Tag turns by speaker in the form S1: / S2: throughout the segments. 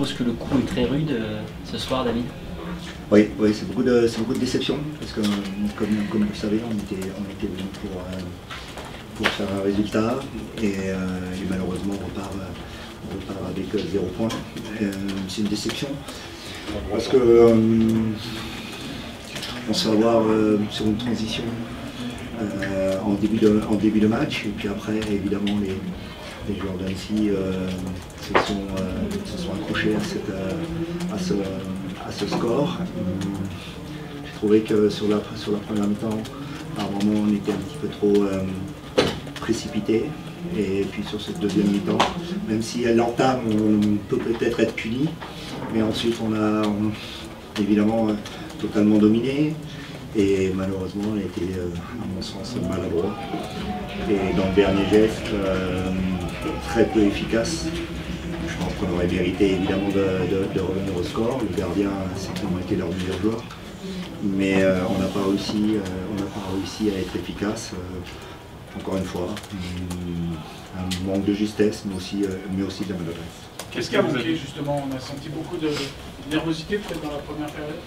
S1: suppose que le coup est très rude ce soir, David.
S2: Oui, c'est beaucoup de déception, parce que comme vous le savez, on était venu pour faire un résultat, et malheureusement on repart avec 0 point. C'est une déception, parce que on se fait avoir sur une transition en début de match, et puis après évidemment les joueurs d'Annecy se sont accrochés à ce score. J'ai trouvé que sur la première mi-temps, par moment on était un petit peu trop précipité, et puis sur cette deuxième mi-temps, même si elle l'entame, on peut peut-être être puni, mais ensuite on a évidemment totalement dominé, et malheureusement elle a été à mon sens maladroit, et dans le dernier geste très peu efficace. Je pense qu'on aurait mérité évidemment de revenir au score. Le gardien a certainement été leur meilleur joueur, mais on n'a pas réussi à être efficace. Encore une fois, un manque de justesse, mais aussi de la maladresse.
S3: Qu'est-ce qui a manqué justement? On a senti beaucoup de nervosité peut-être dans la première période.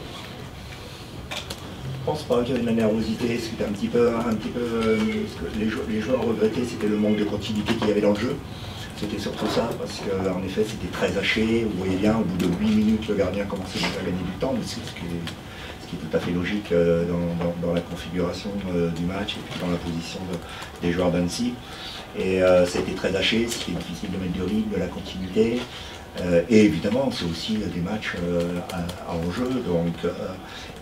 S2: Je pense pas qu'il y avait de la nervosité. C'était un petit peu ce que les joueurs regrettaient, c'était le manque de continuité qu'il y avait dans le jeu. C'était surtout ça, parce qu'en effet c'était très haché. Vous voyez bien, au bout de 8 minutes, le gardien commençait déjà à gagner du temps, mais c'est ce qui est tout à fait logique dans la configuration du match et puis dans la position des joueurs d'Annecy. Et ça a été très haché, c'était difficile de mettre du rythme, de la continuité. Et évidemment, c'est aussi des matchs à enjeu, donc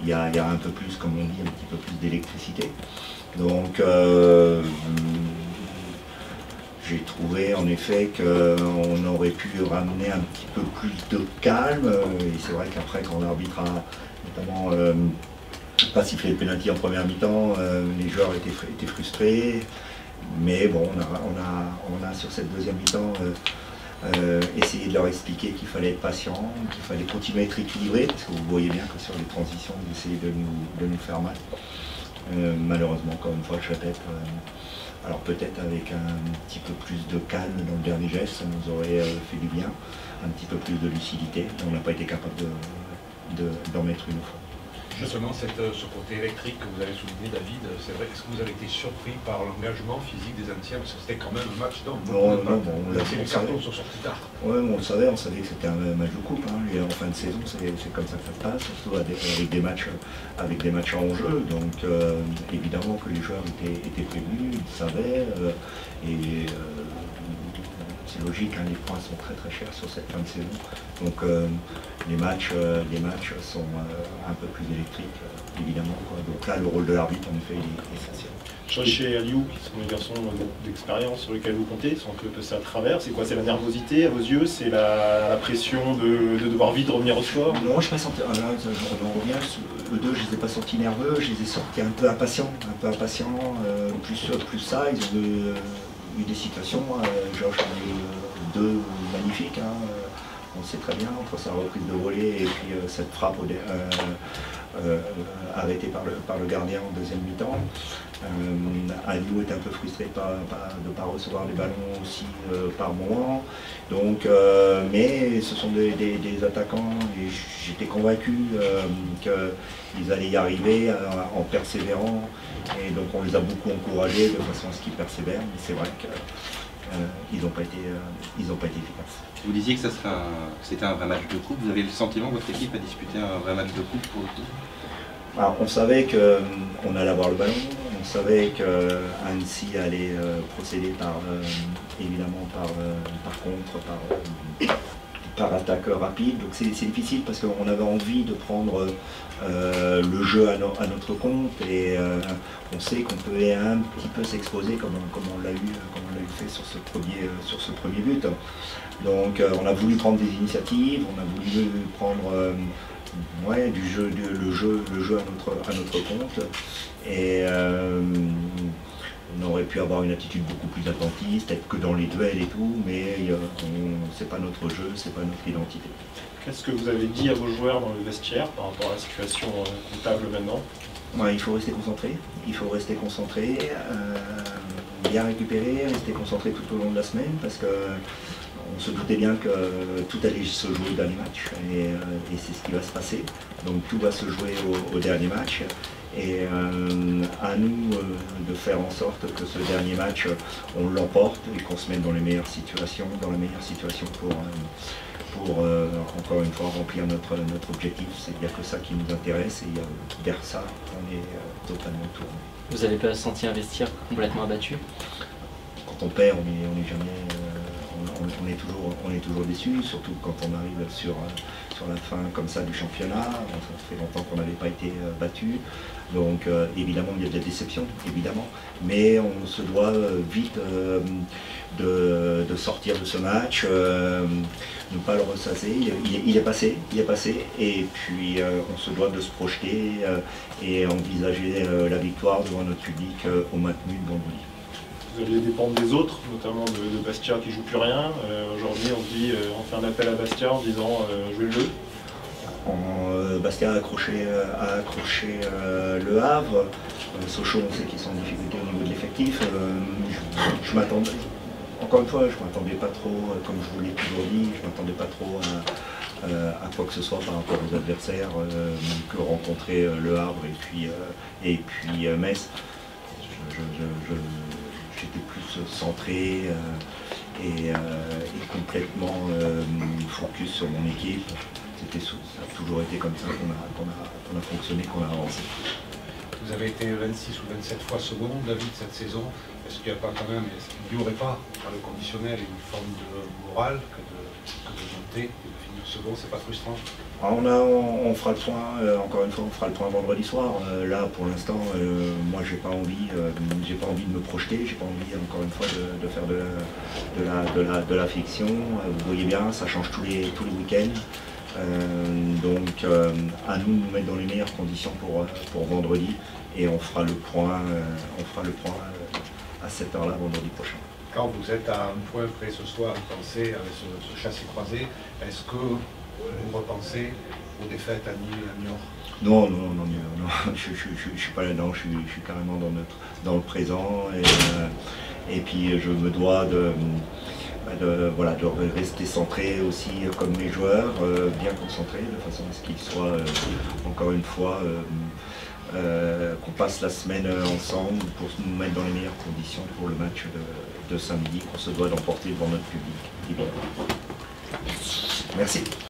S2: il y a un peu plus, comme on dit, un petit peu plus d'électricité. Donc j'ai trouvé en effet qu'on aurait pu ramener un petit peu plus de calme, et c'est vrai qu'après quand l'arbitre a notamment pas sifflé le pénalty en première mi-temps, les joueurs étaient frustrés, mais bon, on a sur cette deuxième mi-temps essayé de leur expliquer qu'il fallait être patient, qu'il fallait continuer à être équilibré, parce que vous voyez bien que sur les transitions, vous essayez de nous faire mal. Malheureusement, encore une fois, je répète, alors peut-être avec un petit peu plus de calme dans le dernier geste, ça nous aurait fait du bien, un petit peu plus de lucidité. On n'a pas été capable d'en mettre une fois.
S4: Justement, ce côté électrique que vous avez souligné, David, c'est vrai, est-ce que vous avez été surpris par l'engagement physique des Annecyens? Parce que c'était quand même un match d'homme.
S2: Non, on
S4: les cartons sont sortis tard.
S2: Oui, on savait que c'était un match de coupe, hein, et en fin de saison, c'est comme ça que ça se passe, surtout avec des matchs en jeu. Donc évidemment que les joueurs étaient prévenus, ils savaient, et c'est logique, hein, les points sont très très chers sur cette fin de saison. Donc les matchs sont un peu plus électriques, évidemment, quoi. Donc là, le rôle de l'arbitre, en effet, il est essentiel.
S5: Chez Aliou, qui sont des garçons d'expérience sur lesquels vous comptez, sont un peu passés à travers. C'est quoi? C'est la nervosité à vos yeux? C'est la pression de devoir vite revenir au score?
S2: Non, je ne pas senti. Là, on revient. Eux deux, je ne les ai pas sentis nerveux, je les ai sentis un peu impatients. Plus ça, ils ont eu des situations. Georges en a eu deux magnifiques. Hein. On sait très bien, entre sa reprise de volée et puis cette frappe arrêtée par le gardien en deuxième mi-temps. Aliou est un peu frustré de ne pas recevoir les ballons aussi par moment. Donc, mais ce sont des attaquants, et j'étais convaincu qu'ils allaient y arriver en persévérant. Et donc on les a beaucoup encouragés de façon à ce qu'ils persévèrent, mais c'est vrai qu'ils n'ont pas été efficaces.
S6: Vous disiez que c'était un vrai match de coupe. Vous avez le sentiment que votre équipe a disputé un vrai match de coupe pour le coup?
S2: Alors, on savait qu'on allait avoir le ballon, on savait qu'Annecy allait procéder évidemment par contre, par attaque rapide. Donc c'est difficile parce qu'on avait envie de prendre le jeu à notre compte, et on sait qu'on peut un petit peu s'exposer comme on l'a eu fait sur ce premier but. Donc on a voulu prendre des initiatives, on a voulu prendre le jeu à notre compte, et on aurait pu avoir une attitude beaucoup plus attentiste, peut-être que dans les duels et tout, mais c'est pas notre jeu, c'est pas notre identité.
S5: Qu'est-ce que vous avez dit à vos joueurs dans le vestiaire par rapport à la situation comptable maintenant?
S2: Ouais, il faut rester concentré, bien récupérer, rester concentré tout au long de la semaine, parce que on se doutait bien que tout allait se jouer au dernier match et c'est ce qui va se passer. Donc tout va se jouer au dernier match et à nous de faire en sorte que ce dernier match, on l'emporte et qu'on se mette dans la meilleure situation pour encore une fois remplir notre objectif. C'est bien que ça qui nous intéresse et vers ça on est totalement tourné.
S1: Vous n'avez pas senti un vestiaire complètement abattu?
S2: Quand on perd, on est jamais, on est toujours déçu, surtout quand on arrive sur la fin comme ça du championnat. Ça fait longtemps qu'on n'avait pas été battu, donc évidemment il y a de la déception, évidemment, mais on se doit vite de sortir de ce match, ne pas le ressasser. Il est passé, et puis on se doit de se projeter et envisager la victoire devant notre public au maintenu de vendredi.
S5: Vous allez dépendre des autres, notamment de Bastia qui ne joue plus rien. Aujourd'hui, on fait un appel à Bastia en disant jouez le jeu.
S2: Bastia a accroché le Havre. Sochaux, on sait qu'ils sont en difficulté au niveau de l'effectif. Je m'attendais, encore une fois, je ne m'attendais pas trop, comme je vous l'ai toujours dit, je ne m'attendais pas trop à quoi que ce soit par rapport aux adversaires que rencontrait le Havre et puis Metz. J'étais plus centré et complètement focus sur mon équipe. Ça a toujours été comme ça qu'on a fonctionné, qu'on a avancé.
S4: Vous avez été 26 ou 27 fois second, David, cette saison. Est-ce qu'il n'y a pas quand même, est-ce qu'il n'y aurait pas, par le conditionnel, une forme de morale que de monter et de finir second? C'est pas frustrant?
S2: On fera le point, encore une fois, on fera le point vendredi soir. Là, pour l'instant, moi, j'ai pas envie de me projeter, j'ai pas envie, encore une fois, de faire de la fiction. Vous voyez bien, ça change tous les week-ends. Donc, à nous de nous mettre dans les meilleures conditions pour vendredi, et on fera le point à cette heure-là vendredi prochain.
S4: Quand vous êtes à un point près ce soir, vous pensez avec ce chassé-croisé, est-ce que vous repensez aux défaites à Niort?
S2: Non, je suis pas là-dedans, je suis carrément dans le présent, et puis je me dois de rester centré aussi comme mes joueurs, bien concentrés, de façon à ce qu'ils soient, encore une fois, qu'on passe la semaine ensemble pour nous mettre dans les meilleures conditions pour le match de samedi, qu'on se doit d'emporter devant notre public. Merci.